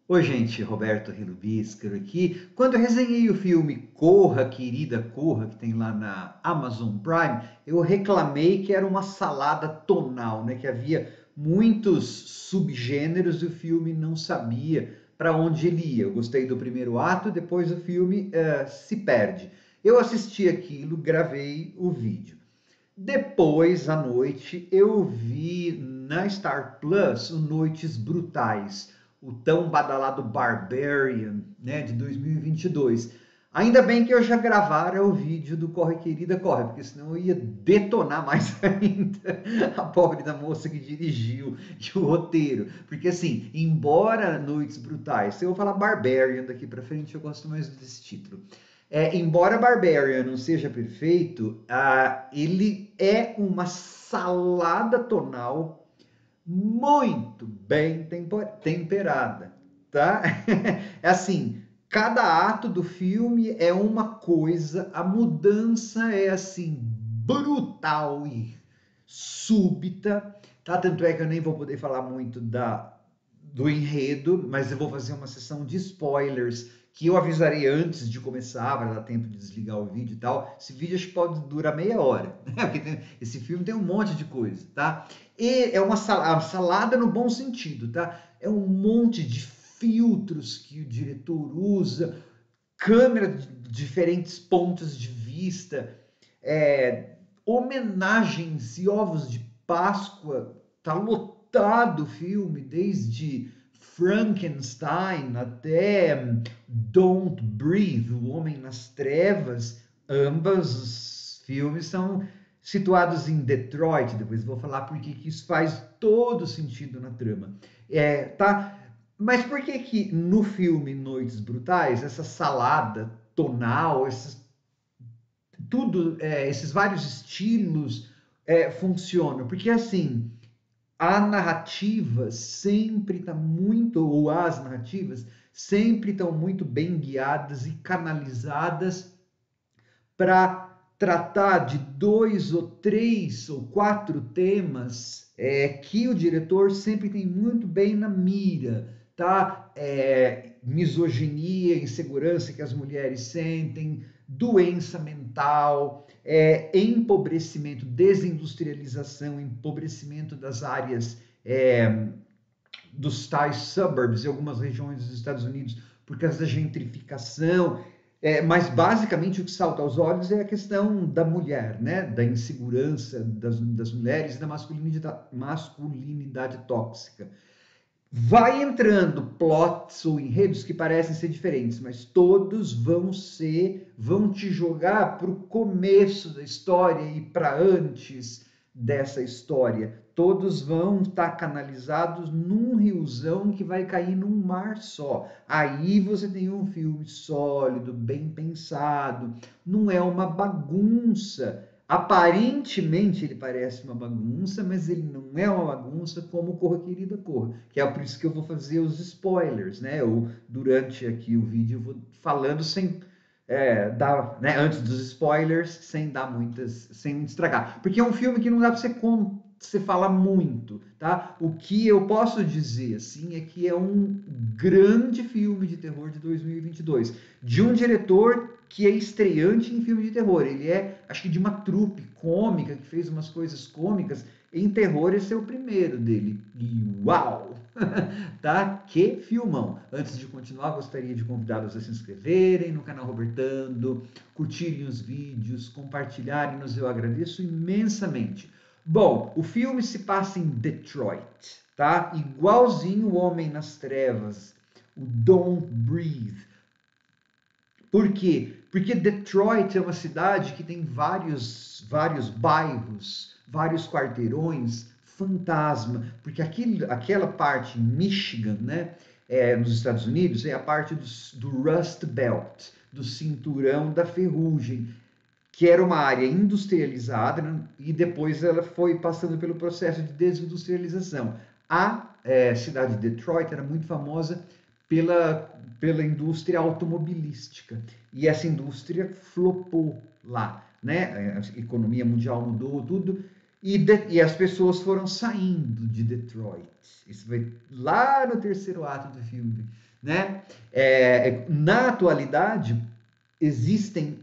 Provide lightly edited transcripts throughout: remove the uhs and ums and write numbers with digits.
Oi, gente, Roberto Hilubiscar aqui. Quando eu resenhei o filme Corra, Querida, Corra, que tem lá na Amazon Prime, eu reclamei que era uma salada tonal, né? Que havia muitos subgêneros e o filme não sabia para onde ele ia. Eu gostei do primeiro ato, depois o filme se perde. Eu assisti aquilo, gravei o vídeo. Depois, à noite, eu vi na Star Plus o Noites Brutais, o tão badalado Barbarian, né, de 2022. Ainda bem que eu já gravara o vídeo do Corre Querida Corre, porque senão eu ia detonar mais ainda a pobre da moça que dirigiu e o roteiro. Porque assim, embora Noites Brutais, se eu falar Barbarian daqui pra frente, eu gosto mais desse título. Embora Barbarian não seja perfeito, ele é uma salada tonal muito bem temperada, tá? É assim, cada ato do filme é uma coisa, a mudança é assim brutal e súbita, tá? Tanto é que eu nem vou poder falar muito do enredo, mas eu vou fazer uma sessão de spoilers que eu avisarei antes de começar, para dar tempo de desligar o vídeo e tal. Esse vídeo acho que pode durar meia hora, né? Porque esse filme tem um monte de coisa, tá? E é uma salada no bom sentido, tá? É um monte de filtros que o diretor usa, câmera de diferentes pontos de vista, homenagens e ovos de Páscoa. Tá lotado o filme, desde Frankenstein até Don't Breathe, O Homem nas Trevas. Ambos os filmes são situados em Detroit. Depois vou falar por que isso faz todo sentido na trama. Tá? Mas por que que no filme Noites Brutais, essa salada tonal, esses vários estilos funcionam? Porque assim, a narrativa sempre está muito, ou as narrativas sempre estão muito bem guiadas e canalizadas para tratar de dois ou três ou quatro temas que o diretor sempre tem muito bem na mira, tá? Misoginia, insegurança que as mulheres sentem, doença mental, empobrecimento, desindustrialização, empobrecimento das áreas dos tais suburbs em algumas regiões dos Estados Unidos por causa da gentrificação. Mas basicamente o que salta aos olhos é a questão da mulher, né? Da insegurança das mulheres e da masculinidade tóxica. Vai entrando plots ou enredos que parecem ser diferentes, mas todos vão te jogar para o começo da história e para antes dessa história. Todos vão estar canalizados num riozão que vai cair num mar só. Aí você tem um filme sólido, bem pensado, não é uma bagunça. Aparentemente ele parece uma bagunça, mas ele não é uma bagunça como Corra Querida Corra, que é por isso que eu vou fazer os spoilers, né? Eu, durante aqui o vídeo, eu vou falando sem dar, né, antes dos spoilers, sem dar muitas, sem estragar. Porque é um filme que não dá para você falar muito, tá? O que eu posso dizer, assim, é que é um grande filme de terror de 2022, de um diretor que é estreante em filme de terror. Ele é, acho que de uma trupe cômica, que fez umas coisas cômicas. Em terror, esse é o primeiro dele. E uau! Tá? Que filmão! Antes de continuar, gostaria de convidá-los a se inscreverem no canal Robertando, curtirem os vídeos, compartilharem-nos, eu agradeço imensamente. Bom, o filme se passa em Detroit, tá? Igualzinho o Homem nas Trevas, o Don't Breathe. Por quê? Porque Detroit é uma cidade que tem vários bairros, vários quarteirões fantasma, porque aquela parte em Michigan, né, nos Estados Unidos, é a parte do Rust Belt, do cinturão da ferrugem, que era uma área industrializada, né, e depois ela foi passando pelo processo de desindustrialização. A cidade de Detroit era muito famosa pela indústria automobilística, e essa indústria flopou lá, né? A economia mundial mudou tudo, E as pessoas foram saindo de Detroit. Isso vai lá no terceiro ato do filme, né? Na atualidade, existem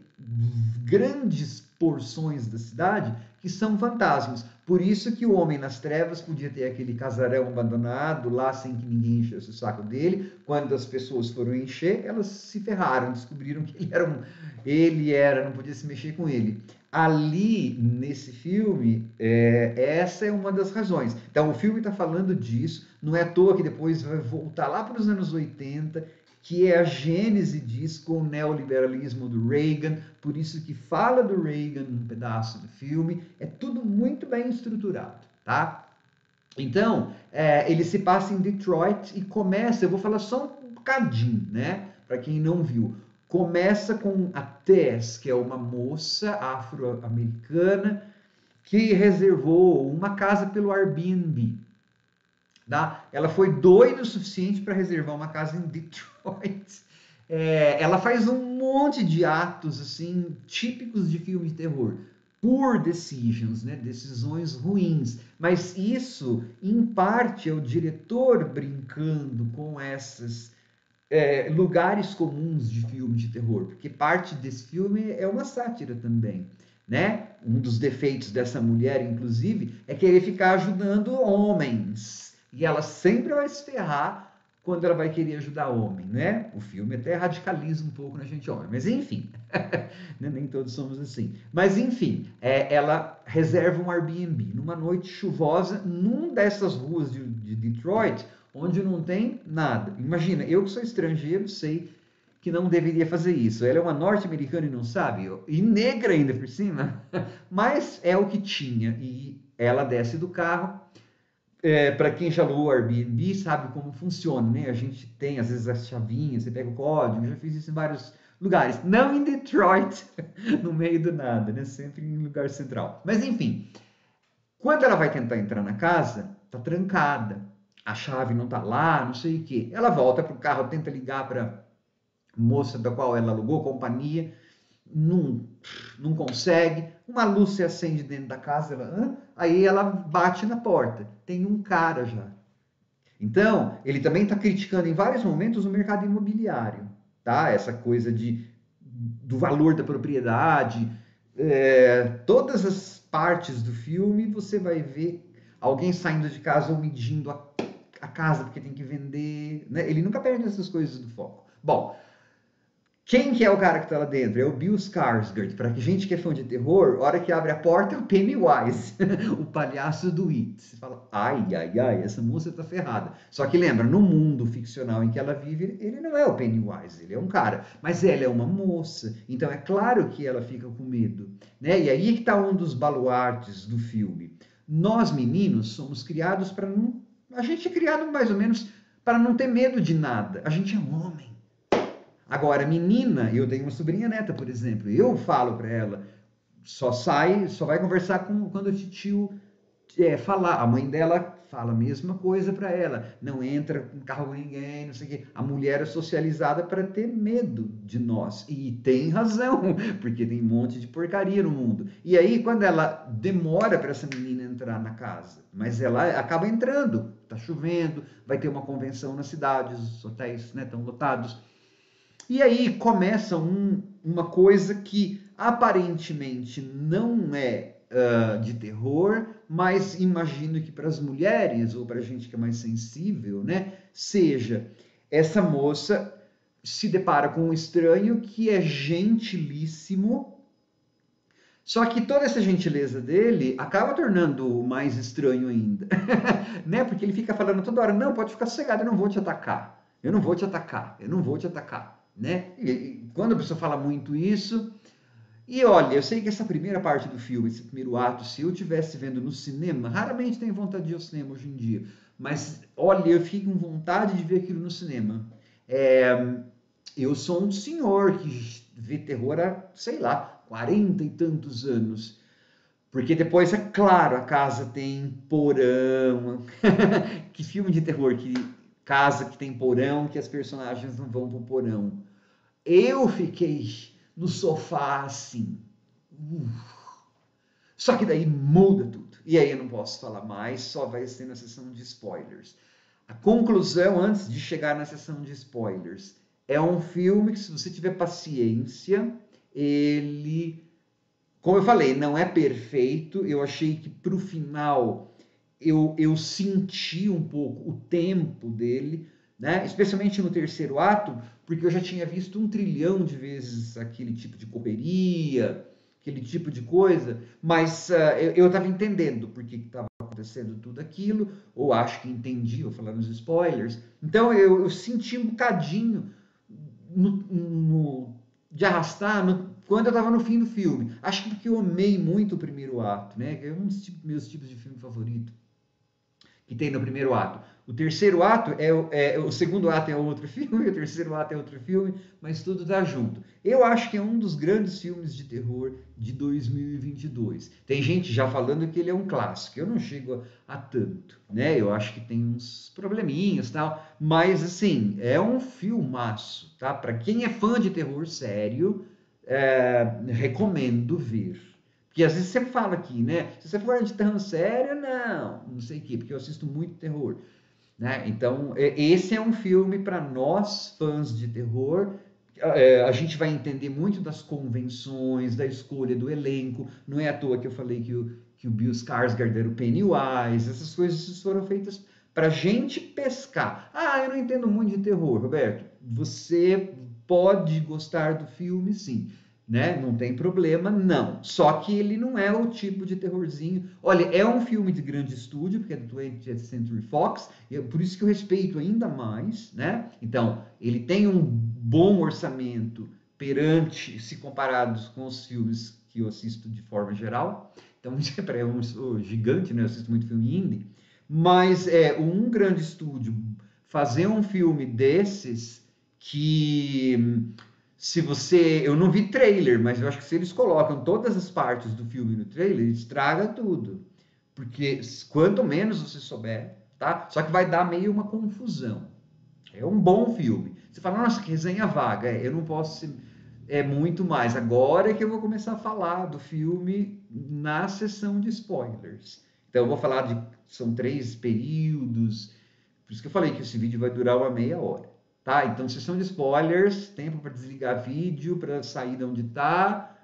grandes porções da cidade que são fantasmas. Por isso que o Homem nas Trevas podia ter aquele casarão abandonado lá sem que ninguém enchesse o saco dele. Quando as pessoas foram encher, elas se ferraram, descobriram que não podia se mexer com ele. Ali, nesse filme, essa é uma das razões. Então, o filme está falando disso, não é à toa que depois vai voltar lá para os anos 80, que é a gênese disso com o neoliberalismo do Reagan, por isso que fala do Reagan num pedaço do filme, é tudo muito bem estruturado, tá? Então, ele se passa em Detroit e começa, eu vou falar só um bocadinho, né? Para quem não viu. Começa com a Tess, que é uma moça afro-americana que reservou uma casa pelo Airbnb. Tá? Ela foi doida o suficiente para reservar uma casa em Detroit. Ela faz um monte de atos assim típicos de filme de terror. Poor decisions, né? Decisões ruins. Mas isso, em parte, é o diretor brincando com esses lugares comuns de filme de terror, porque parte desse filme é uma sátira também, né? Um dos defeitos dessa mulher, inclusive, é querer ficar ajudando homens. E ela sempre vai se ferrar quando ela vai querer ajudar homem, né? O filme até radicaliza um pouco na gente homem, mas enfim, nem todos somos assim. Mas enfim, ela reserva um Airbnb numa noite chuvosa, num dessas ruas de Detroit, onde não tem nada. Imagina, eu que sou estrangeiro, sei que não deveria fazer isso. Ela é uma norte-americana e não sabe, e negra ainda por cima, mas é o que tinha. E ela desce do carro. Para quem já alugou o Airbnb, sabe como funciona, né? A gente tem, às vezes, as chavinhas, você pega o código, eu já fiz isso em vários lugares. Não em Detroit, no meio do nada, né? Sempre em lugar central. Mas, enfim, quando ela vai tentar entrar na casa, tá trancada. A chave não tá lá, não sei o quê. Ela volta pro carro, tenta ligar para moça da qual ela alugou, companhia, não, não consegue. Uma luz se acende dentro da casa, aí ela bate na porta. Tem um cara já. Então, ele também está criticando em vários momentos o mercado imobiliário, tá? Essa coisa do valor da propriedade, todas as partes do filme você vai ver alguém saindo de casa ou medindo a casa porque tem que vender, né? Ele nunca perde essas coisas do foco. Bom, quem que é o cara que tá lá dentro? É o Bill Skarsgård. Para gente que é fã de terror, a hora que abre a porta é o Pennywise, o palhaço do It. Você fala, ai, ai, ai, essa moça tá ferrada. Só que lembra, no mundo ficcional em que ela vive, ele não é o Pennywise, ele é um cara. Mas ela é uma moça, então é claro que ela fica com medo, né? E aí que tá um dos baluartes do filme. Nós, meninos, somos criados para não... A gente é criado mais ou menos para não ter medo de nada. A gente é um homem. Agora, menina, eu tenho uma sobrinha neta, por exemplo, eu falo para ela, só vai conversar quando o tio falar. A mãe dela fala a mesma coisa para ela, não entra em carro com ninguém, não sei o quê. A mulher é socializada para ter medo de nós, e tem razão, porque tem um monte de porcaria no mundo. E aí, quando ela demora para essa menina entrar na casa, mas ela acaba entrando, tá chovendo, vai ter uma convenção na cidade, os hotéis, né, estão lotados. E aí começa uma coisa que aparentemente não é de terror, mas imagino que para as mulheres, ou para a gente que é mais sensível, né, seja essa moça se depara com um estranho que é gentilíssimo, só que toda essa gentileza dele acaba tornando mais estranho ainda, né? Porque ele fica falando toda hora, não, pode ficar sossegado, eu não vou te atacar, eu não vou te atacar, eu não vou te atacar, né? E quando a pessoa fala muito isso, e olha, eu sei que essa primeira parte do filme, esse primeiro ato, se eu estivesse vendo no cinema, raramente tenho vontade de ir ao cinema hoje em dia, mas olha, eu fico com vontade de ver aquilo no cinema. Eu sou um senhor que vê terror há, sei lá, 40 e tantos anos. Porque depois, é claro, a casa tem porão. Que filme de terror, que casa que tem porão, que as personagens não vão pro porão. Eu fiquei no sofá assim. Só que daí muda tudo. e aí eu não posso falar mais, só vai ser na sessão de spoilers. A conclusão, antes de chegar na sessão de spoilers, é um filme que, se você tiver paciência, ele, como eu falei, não é perfeito. Eu achei que para o final eu senti um pouco o tempo dele, né? Especialmente no terceiro ato, porque eu já tinha visto 1 trilhão de vezes aquele tipo de correria, aquele tipo de coisa, mas eu estava entendendo por que estava acontecendo tudo aquilo, ou acho que entendi, vou falar nos spoilers. Então eu senti um bocadinho de arrastar quando eu estava no fim do filme. Acho que porque eu amei muito o primeiro ato, né? É um dos meus tipos de filme favorito que tem no primeiro ato. O terceiro ato o segundo ato é outro filme, o terceiro ato é outro filme, mas tudo tá junto. Eu acho que é um dos grandes filmes de terror de 2022. Tem gente já falando que ele é um clássico. Eu não chego a tanto, né? Eu acho que tem uns probleminhas, tal, mas assim, é um filmaço, tá? Para quem é fã de terror sério, recomendo ver. Porque às vezes você fala aqui, né? Se você for de terror sério, não sei o quê, porque eu assisto muito terror, né? Então, esse é um filme para nós, fãs de terror. A gente vai entender muito das convenções, da escolha do elenco. Não é à toa que eu falei que o Bill Skarsgård era o Pennywise. Essas coisas foram feitas para a gente pescar. Ah, eu não entendo muito de terror, Roberto. Você pode gostar do filme, sim, né? Não tem problema, não. Só que ele não é o tipo de terrorzinho. Olha, é um filme de grande estúdio, porque é do 20th Century Fox, e por isso que eu respeito ainda mais, né? Então, ele tem um bom orçamento perante, se comparados com os filmes que eu assisto de forma geral. Então, é um gigante, né? Eu assisto muito filme indie. Mas um grande estúdio fazer um filme desses que se você. Eu não vi trailer, mas eu acho que se eles colocam todas as partes do filme no trailer, estraga tudo. Porque quanto menos você souber, tá? Só que vai dar meio uma confusão. É um bom filme. Você fala, nossa, que resenha vaga. Eu não posso ser muito mais. Agora é que eu vou começar a falar do filme na sessão de spoilers. Então eu vou falar de. São 3 períodos. Por isso que eu falei que esse vídeo vai durar uma meia hora. Tá? Então, sessão de spoilers, tempo para desligar vídeo, para sair de onde está.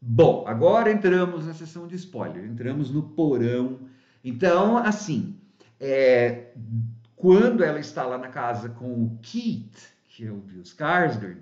Bom, agora entramos na sessão de spoiler, entramos no porão. Então, assim, quando ela está lá na casa com o Keith, que é o Bill Skarsgård,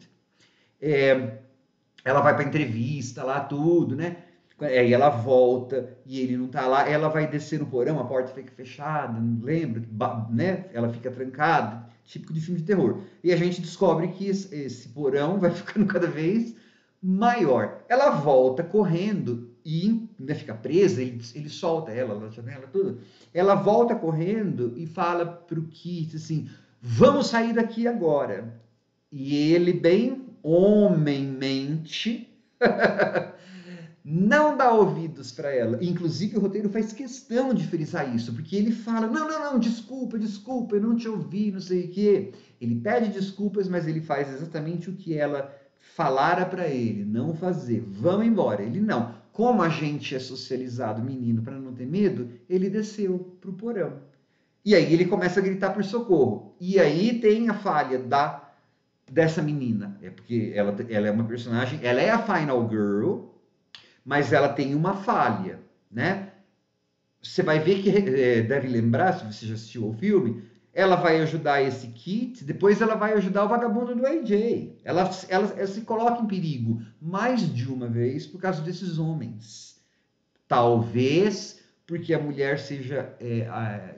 ela vai para entrevista lá, tudo, né? Aí ela volta e ele não tá lá, ela vai descer no porão, a porta fica fechada, não lembra, né? Ela fica trancada, típico de filme de terror. E a gente descobre que esse porão vai ficando cada vez maior. Ela volta correndo e ainda fica presa, ele solta ela na janela, tudo. Ela volta correndo e fala pro Keith assim: vamos sair daqui agora. E ele, bem homem-mente, não dá ouvidos para ela. Inclusive, o roteiro faz questão de frisar isso, porque ele fala: não, desculpa, eu não te ouvi, não sei o quê. Ele pede desculpas, mas ele faz exatamente o que ela falara para ele não fazer. Vamos embora. Ele não. Como a gente é socializado, menino, para não ter medo, ele desceu pro porão. E aí ele começa a gritar por socorro. E aí tem a falha dessa menina. É porque ela é uma personagem, ela é a Final Girl, mas ela tem uma falha, né? Você vai ver que deve lembrar, se você já assistiu ao filme, ela vai ajudar esse Kit, depois ela vai ajudar o vagabundo do AJ. Ela se coloca em perigo mais de uma vez por causa desses homens. Talvez porque a mulher seja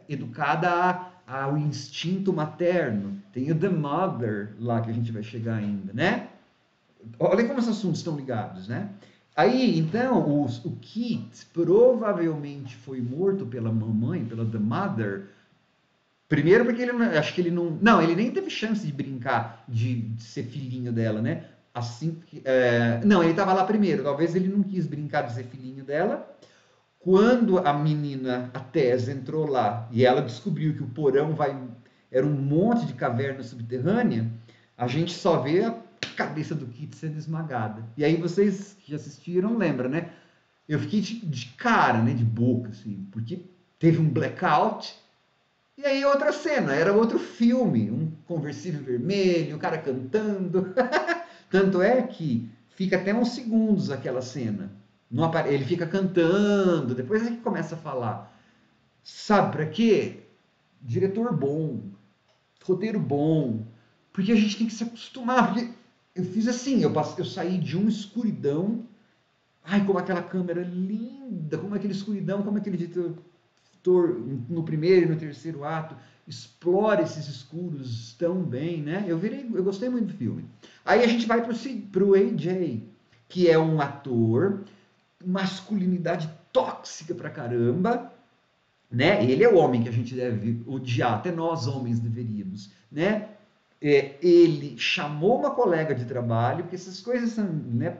educada ao instinto materno. Tem o The Mother lá que a gente vai chegar ainda, né? Olha como os assuntos estão ligados, né? Aí, então, o Kit provavelmente foi morto pela mamãe, pela The Mother. Primeiro porque acho que ele não... Não, ele nem teve chance de brincar de ser filhinho dela, né? Assim que... não, ele estava lá primeiro. Talvez ele não quis brincar de ser filhinho dela. Quando a menina, a Tess, entrou lá e ela descobriu que o porão era um monte de caverna subterrânea, a gente só vê a cabeça do Kit sendo esmagada. E aí vocês que já assistiram lembram, né? eu fiquei de cara, né, de boca, assim, porque teve um blackout, e aí outra cena, era outro filme, um conversível vermelho, o cara cantando. Tanto é que fica até uns segundos aquela cena. Ele fica cantando, depois é que começa a falar. Sabe para quê? Diretor bom, roteiro bom, porque a gente tem que se acostumar. Porque eu fiz assim, eu saí de uma escuridão. Ai, como aquela câmera linda, como aquele escuridão, como aquele diretor no primeiro e no terceiro ato explora esses escuros tão bem, né? Eu gostei muito do filme. Aí a gente vai pro AJ, que é um ator, masculinidade tóxica pra caramba, né? Ele é o homem que a gente deve odiar, até nós homens deveríamos, né? Ele chamou uma colega de trabalho, porque essas coisas são, né?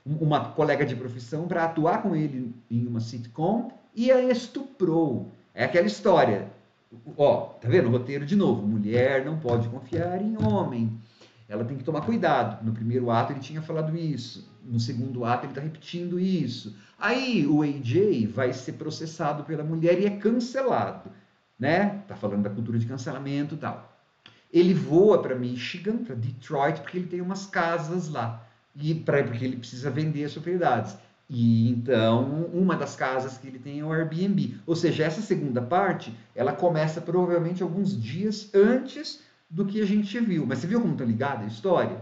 Uma colega de profissão para atuar com ele em uma sitcom e a estuprou. É aquela história. Ó, tá vendo? O roteiro de novo. Mulher não pode confiar em homem. Ela tem que tomar cuidado. No primeiro ato ele tinha falado isso. No segundo ato ele está repetindo isso. Aí o AJ vai ser processado pela mulher e é cancelado, né? Tá falando da cultura de cancelamento e tal. Ele voa para Michigan, para Detroit, porque ele tem umas casas lá porque ele precisa vender as propriedades. E então, uma das casas que ele tem é o Airbnb. Ou seja, essa segunda parte, ela começa provavelmente alguns dias antes do que a gente viu. Mas você viu como está ligada a história?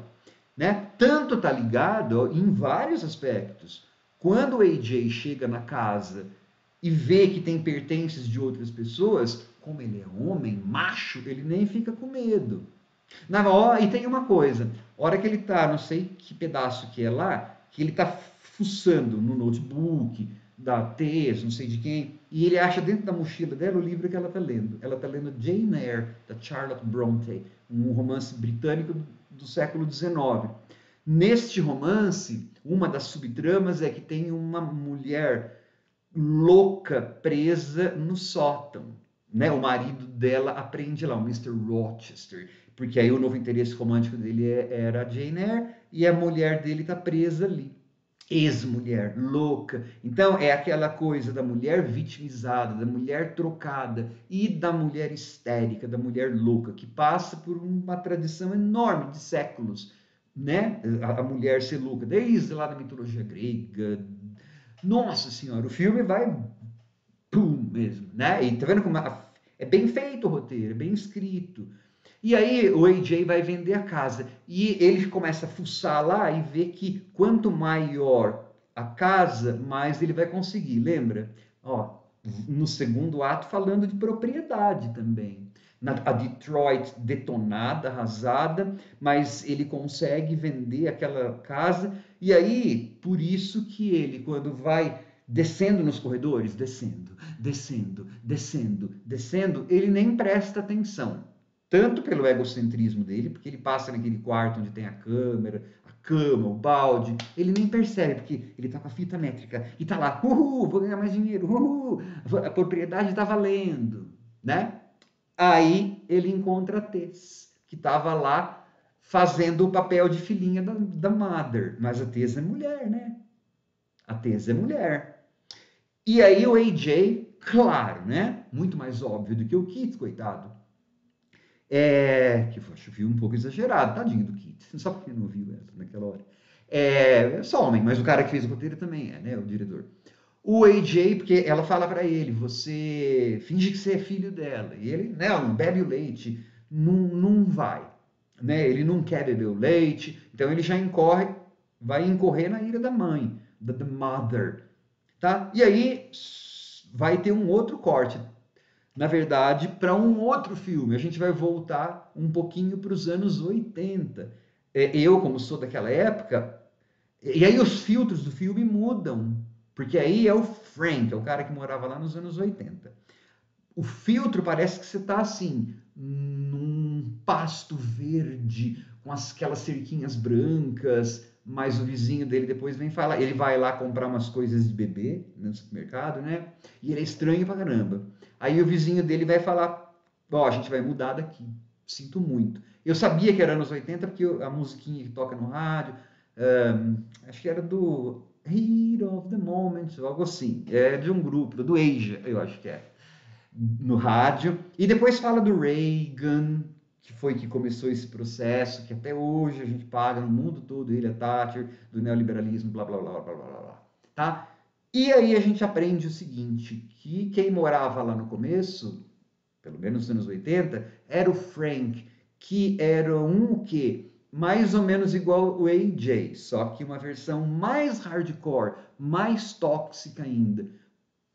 Né? Tanto está ligado em vários aspectos. Quando o AJ chega na casa e vê que tem pertences de outras pessoas, como ele é homem, macho, ele nem fica com medo. E tem uma coisa, a hora que ele tá, não sei que pedaço que é lá, que ele tá fuçando no notebook da Tess, não sei de quem, e ele acha dentro da mochila dela o livro que ela tá lendo. Ela tá lendo Jane Eyre, da Charlotte Bronte, um romance britânico do século XIX. Neste romance, uma das subtramas é que tem uma mulher louca presa no sótão. Né? O marido dela aprende lá, o Mr. Rochester, porque aí o novo interesse romântico dele era a Jane Eyre e a mulher dele está presa ali. Ex-mulher, louca. Então é aquela coisa da mulher vitimizada, da mulher trocada e da mulher histérica, da mulher louca, que passa por uma tradição enorme de séculos, né? A mulher ser louca, desde lá da mitologia grega. Nossa senhora, o filme vai pum mesmo, né? E tá vendo como é bem feito o roteiro, é bem escrito. E aí o AJ vai vender a casa e ele começa a fuçar lá e vê que quanto maior a casa, mais ele vai conseguir. Lembra? Ó, no segundo ato falando de propriedade também. A Detroit detonada, arrasada, mas ele consegue vender aquela casa e aí por isso que ele quando vai descendo nos corredores, descendo, ele nem presta atenção. Tanto pelo egocentrismo dele, porque ele passa naquele quarto onde tem a câmera, a cama, o balde, ele nem percebe, porque ele tá com a fita métrica e tá lá, vou ganhar mais dinheiro, a propriedade tá valendo, né? Aí ele encontra a Tess, que tava lá fazendo o papel de filhinha da Mother, mas a Tess é mulher, né? A Tess é mulher. E aí o AJ, claro, né? Muito mais óbvio do que o Kit, coitado. Que eu acho o filme um pouco exagerado, tadinho do Kit. Só porque não viu ela naquela hora. É só homem, mas o cara que fez o roteiro também é, né? O diretor. O AJ, porque ela fala para ele, você finge que você é filho dela. E ele, não bebe o leite, não vai. Né? Ele não quer beber o leite, então ele já vai incorrer na ira da mãe, da the mother. Tá? E aí vai ter um outro corte, na verdade, para um outro filme. A gente vai voltar um pouquinho para os anos 80. Eu, como sou daquela época, e aí os filtros do filme mudam, porque aí é o Frank, é o cara que morava lá nos anos 80. O filtro parece que você está assim, num pasto verde, com aquelas cerquinhas brancas, mas o vizinho dele depois vem falar, ele vai lá comprar umas coisas de bebê no supermercado, né? E ele é estranho pra caramba. Aí o vizinho dele vai falar, ó, a gente vai mudar daqui, sinto muito. Eu sabia que era anos 80 porque a musiquinha que toca no rádio, acho que era do Heat of the Moment, algo assim. É de um grupo, do Asia, eu acho que é, no rádio. E depois fala do Reagan, que foi que começou esse processo, que até hoje a gente paga no mundo todo, ele, a Thatcher, do neoliberalismo, blá, blá, blá, blá, blá, blá, tá? E aí a gente aprende o seguinte, que quem morava lá no começo, pelo menos nos anos 80, era o Frank, que era o quê? Mais ou menos igual o AJ, só que uma versão mais hardcore, mais tóxica ainda.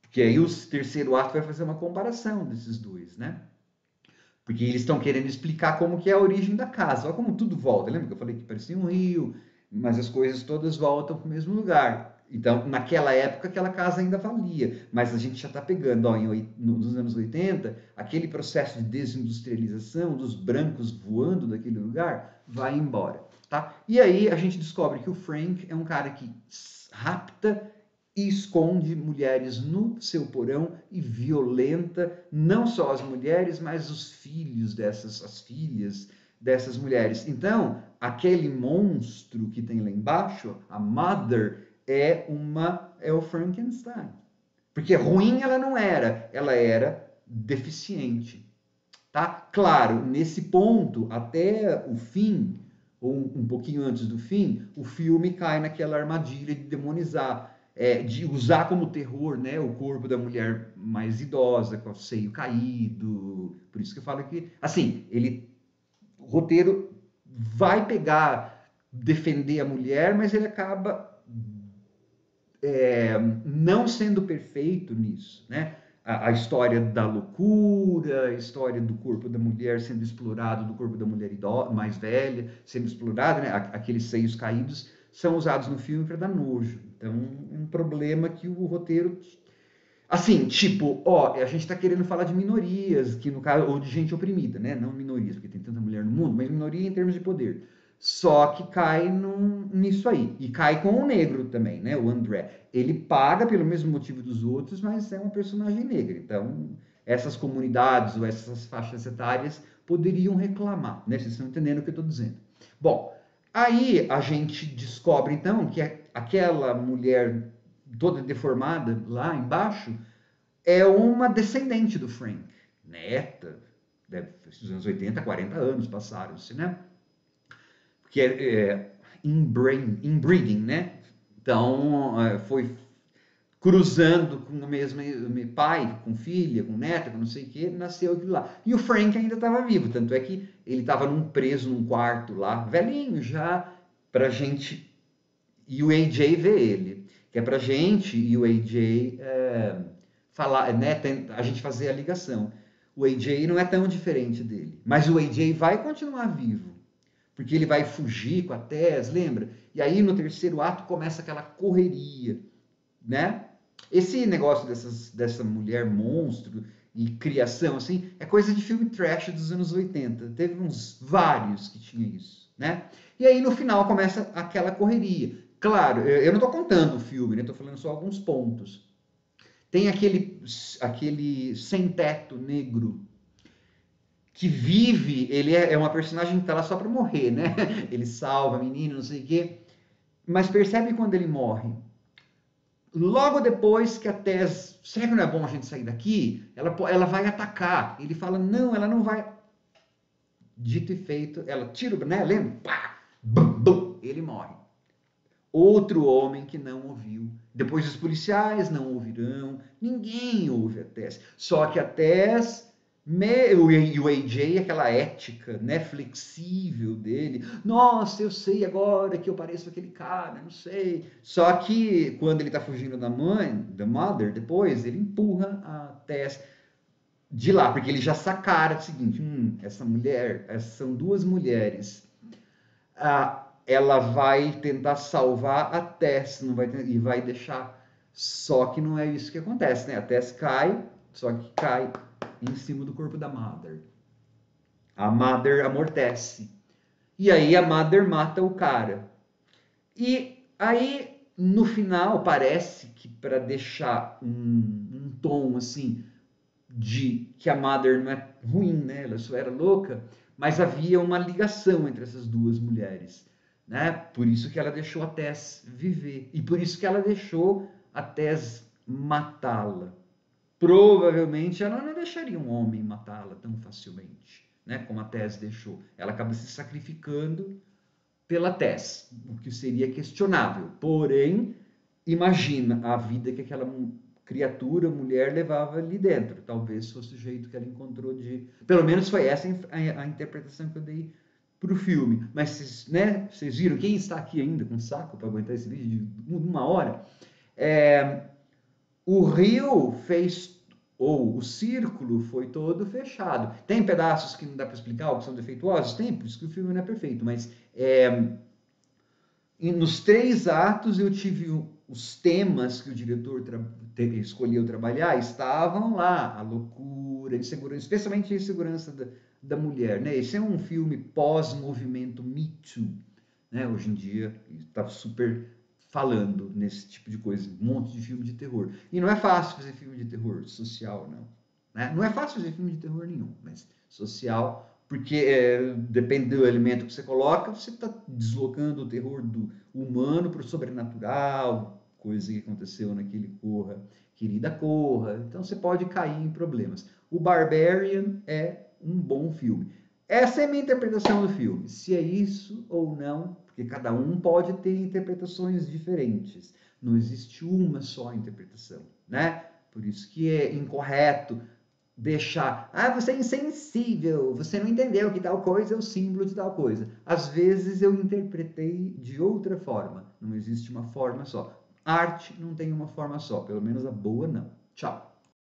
Porque aí o terceiro ato vai fazer uma comparação desses dois, né? Porque eles estão querendo explicar como que é a origem da casa. Olha como tudo volta. Lembra que eu falei que parecia um rio, mas as coisas todas voltam para o mesmo lugar. Então, naquela época, aquela casa ainda valia. Mas a gente já está pegando, ó, nos anos 80, aquele processo de desindustrialização, dos brancos voando daquele lugar, vai embora. Tá? E aí a gente descobre que o Frank é um cara que rapta e esconde mulheres no seu porão e violenta não só as mulheres, mas os filhos dessas, as filhas dessas mulheres. Então, aquele monstro que tem lá embaixo, a Mother, é o Frankenstein. Porque ruim ela era deficiente, tá? Claro, nesse ponto, até o fim, ou um pouquinho antes do fim, o filme cai naquela armadilha de demonizar, de usar como terror, né, o corpo da mulher mais idosa, com o seio caído. Por isso que eu falo que, assim, o roteiro vai pegar, defender a mulher, mas ele acaba não sendo perfeito nisso, né? A história da loucura, a história do corpo da mulher sendo explorado, do corpo da mulher mais velha sendo explorado, né? Aqueles seios caídos são usados no filme para dar nojo. Então, é um problema que o roteiro... Assim, tipo, ó, a gente está querendo falar de minorias, que no caso, ou de gente oprimida, né? Não minorias, porque tem tanta mulher no mundo, mas minoria em termos de poder. Só que cai nisso aí. E cai com o negro também, né? O André. Ele paga pelo mesmo motivo dos outros, mas é uma personagem negra. Então, essas comunidades ou essas faixas etárias poderiam reclamar, né? Vocês estão entendendo o que eu estou dizendo. Bom, aí a gente descobre então que aquela mulher toda deformada lá embaixo é uma descendente do Frank, neta, dos anos 80, 40 anos passaram-se, né? Que é inbreeding, né? Então, foi cruzando com o mesmo pai, com filha, com neta, com não sei o que, nasceu aquilo lá. E o Frank ainda estava vivo, tanto é que ele estava preso num quarto lá, velhinho já, pra gente... E o AJ vê ele, que é pra gente e o AJ falar, né, a gente fazer a ligação. O AJ não é tão diferente dele, mas o AJ vai continuar vivo, porque ele vai fugir com a Tess, lembra? E aí no terceiro ato começa aquela correria, né? Esse negócio dessa mulher monstro e criação, assim, é coisa de filme trash dos anos 80. Teve uns vários que tinha isso, né? E aí no final começa aquela correria. Claro, eu não estou contando o filme, né? Estou falando só alguns pontos. Tem aquele sem-teto negro que vive, ele é uma personagem que está lá só para morrer, né? Ele salva a menina, não sei o quê. Mas percebe quando ele morre? Logo depois que a Tess, será que não é bom a gente sair daqui? Ela vai atacar. Ele fala, não, ela não vai. Dito e feito, ela tira o né, lembra? Pá, bum, bum, ele morre. Outro homem que não ouviu. Depois os policiais não ouvirão. Ninguém ouve a Tess. Só que a Tess e o AJ, aquela ética, né, flexível dele. Nossa, eu sei agora que eu pareço aquele cara, não sei. Só que quando ele tá fugindo da mãe, da Mother, depois, ele empurra a Tess de lá, porque ele já sacara o seguinte, essa mulher, essas são duas mulheres. Ela vai tentar salvar a Tess, não vai e vai deixar. Só que não é isso que acontece, né? A Tess cai, só que cai em cima do corpo da Mother. A Mother amortece. E aí a Mother mata o cara. E aí, no final, parece que para deixar um tom assim de que a Mother não é ruim, né? Ela só era louca, mas havia uma ligação entre essas duas mulheres. né? Por isso que ela deixou a Tess viver. E por isso que ela deixou a Tess matá-la. Provavelmente ela não deixaria um homem matá-la tão facilmente, né? Como a Tess deixou. Ela acaba se sacrificando pela Tess, o que seria questionável. Porém, imagina a vida que aquela criatura, mulher, levava ali dentro. Talvez fosse o jeito que ela encontrou de... Pelo menos foi essa a interpretação que eu dei para o filme. Mas vocês viram, quem está aqui ainda com saco para aguentar esse vídeo de 1 hora? O rio fez, ou o círculo foi todo fechado. Tem pedaços que não dá para explicar, ou que são defeituosos? Tem, por isso que o filme não é perfeito, mas nos 3 atos eu tive os temas que o diretor escolheu trabalhar, estavam lá, a loucura, a insegurança, especialmente a insegurança da mulher, né? Esse é um filme pós-movimento Me Too, né? Hoje em dia está super falando nesse tipo de coisa, um monte de filme de terror. E não é fácil fazer filme de terror social, não. Né? Não é fácil fazer filme de terror nenhum, mas social, porque depende do elemento que você coloca, você está deslocando o terror do humano para o sobrenatural, coisa que aconteceu naquele Corra, Querida Corra. Então você pode cair em problemas. O Barbarian é um bom filme. Essa é a minha interpretação do filme. Se é isso ou não, porque cada um pode ter interpretações diferentes. Não existe uma só interpretação, né? Por isso que é incorreto deixar, você é insensível, você não entendeu que tal coisa é o símbolo de tal coisa. Às vezes eu interpretei de outra forma. Não existe uma forma só. Arte não tem uma forma só, pelo menos a boa não. Tchau.